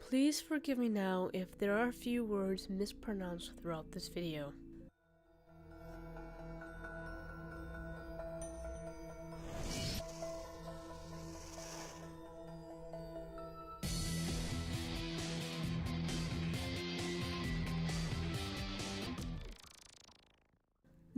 Please forgive me now if there are a few words mispronounced throughout this video.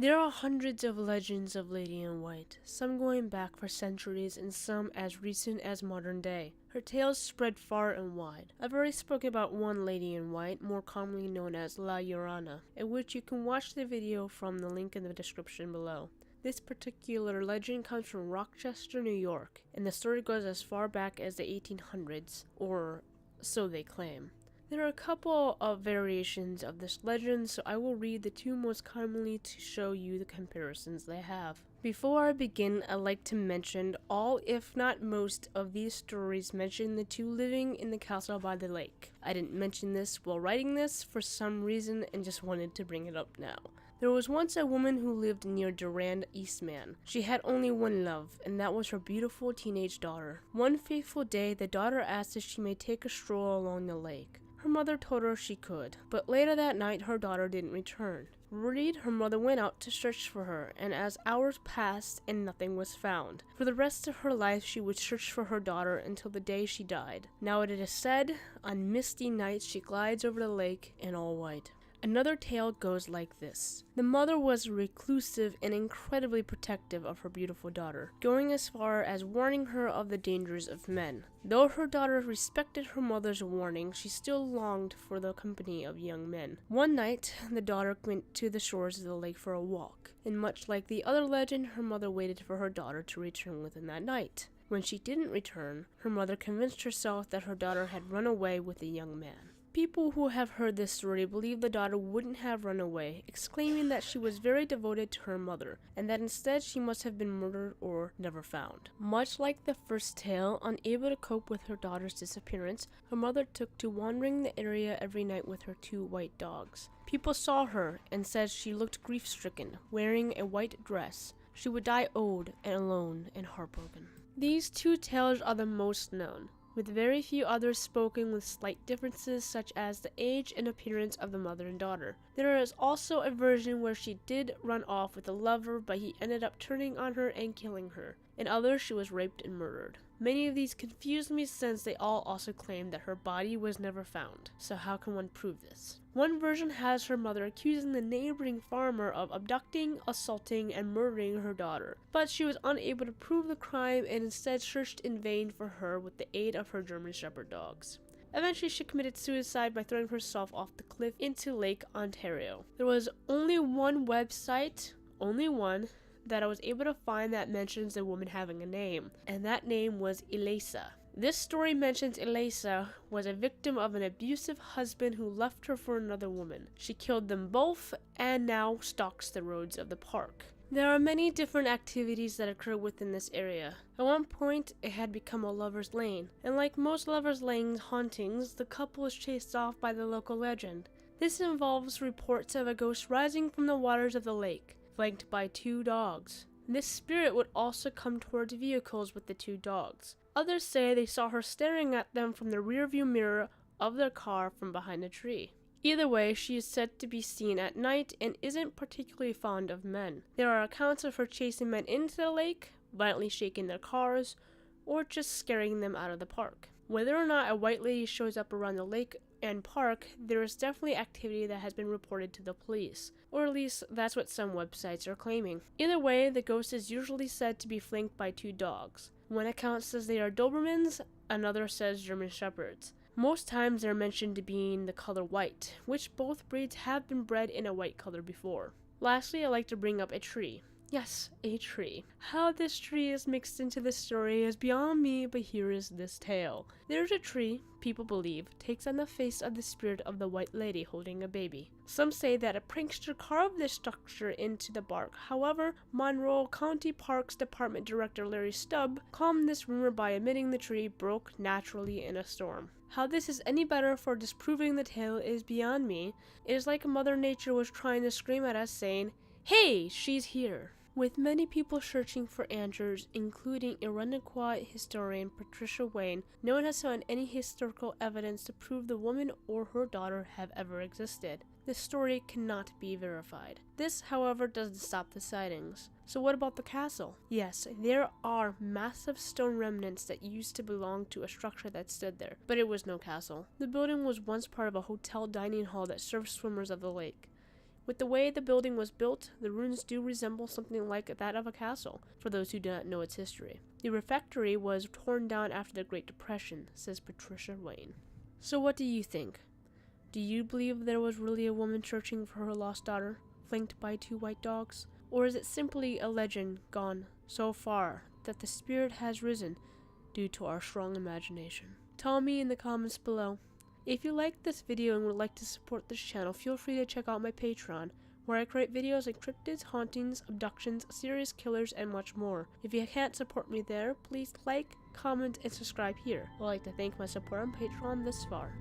There are hundreds of legends of Lady in White, some going back for centuries and some as recent as modern day. Her tales spread far and wide. I've already spoken about one Lady in White, more commonly known as La Llorona, in which you can watch the video from the link in the description below. This particular legend comes from Rochester, New York, and the story goes as far back as the 1800s, or so they claim. There are a couple of variations of this legend, so I will read the two most commonly to show you the comparisons they have. Before I begin, I'd like to mention all, if not most, of these stories mention the two living in the castle by the lake. I didn't mention this while writing this for some reason and just wanted to bring it up now. There was once a woman who lived near Durand, Eastman. She had only one love, and that was her beautiful teenage daughter. One fateful day, the daughter asked if she may take a stroll along the lake. Her mother told her she could, but later that night her daughter didn't return. Worried, her mother went out to search for her, and as hours passed and nothing was found. For the rest of her life she would search for her daughter until the day she died. Now it is said, on misty nights she glides over the lake in all white. Another tale goes like this. The mother was reclusive and incredibly protective of her beautiful daughter, going as far as warning her of the dangers of men. Though her daughter respected her mother's warning, she still longed for the company of young men. One night, the daughter went to the shores of the lake for a walk, and much like the other legend, her mother waited for her daughter to return within that night. When she didn't return, her mother convinced herself that her daughter had run away with a young man. People who have heard this story believe the daughter wouldn't have run away, exclaiming that she was very devoted to her mother, and that instead she must have been murdered or never found. Much like the first tale, unable to cope with her daughter's disappearance, her mother took to wandering the area every night with her two white dogs. People saw her and said she looked grief-stricken, wearing a white dress. She would die old and alone and heartbroken. These two tales are the most known, with very few others spoken with slight differences such as the age and appearance of the mother and daughter. There is also a version where she did run off with a lover, but he ended up turning on her and killing her. In others, she was raped and murdered. Many of these confused me since they all also claimed that her body was never found. So how can one prove this? One version has her mother accusing the neighboring farmer of abducting, assaulting, and murdering her daughter, but she was unable to prove the crime and instead searched in vain for her with the aid of her German Shepherd dogs. Eventually, she committed suicide by throwing herself off the cliff into Lake Ontario. There was only one website, that I was able to find that mentions a woman having a name, and that name was Elisa. This story mentions Elisa was a victim of an abusive husband who left her for another woman. She killed them both and now stalks the roads of the park. There are many different activities that occur within this area. At one point, it had become a lover's lane, and like most lover's lane hauntings, the couple is chased off by the local legend. This involves reports of a ghost rising from the waters of the lake, flanked by two dogs. This spirit would also come towards vehicles with the two dogs. Others say they saw her staring at them from the rearview mirror of their car from behind a tree. Either way, she is said to be seen at night and isn't particularly fond of men. There are accounts of her chasing men into the lake, violently shaking their cars, or just scaring them out of the park. Whether or not a white lady shows up around the lake and park, there is definitely activity that has been reported to the police, or at least that's what some websites are claiming. Either way, the ghost is usually said to be flanked by two dogs. One account says they are Dobermans, another says German Shepherds. Most times they're mentioned to being the color white, which both breeds have been bred in a white color before. Lastly, I like to bring up a tree. Yes, a tree. How this tree is mixed into this story is beyond me, but here is this tale. There's a tree, people believe, takes on the face of the spirit of the white lady holding a baby. Some say that a prankster carved this structure into the bark. However, Monroe County Parks Department Director Larry Stubb calmed this rumor by admitting the tree broke naturally in a storm. How this is any better for disproving the tale is beyond me. It is like Mother Nature was trying to scream at us saying, "Hey, she's here." With many people searching for answers, including Iroquois historian Patricia Wayne, no one has found any historical evidence to prove the woman or her daughter have ever existed. This story cannot be verified. This, however, doesn't stop the sightings. So what about the castle? Yes, there are massive stone remnants that used to belong to a structure that stood there, but it was no castle. The building was once part of a hotel dining hall that served swimmers of the lake. With the way the building was built, the ruins do resemble something like that of a castle, for those who do not know its history. The refectory was torn down after the Great Depression, says Patricia Wayne. So what do you think? Do you believe there was really a woman searching for her lost daughter, flanked by 2 white dogs? Or is it simply a legend gone so far that the spirit has risen due to our strong imagination? Tell me in the comments below. If you liked this video and would like to support this channel, feel free to check out my Patreon, where I create videos like cryptids, hauntings, abductions, serious killers, and much more. If you can't support me there, please like, comment, and subscribe here. I'd like to thank my support on Patreon this far.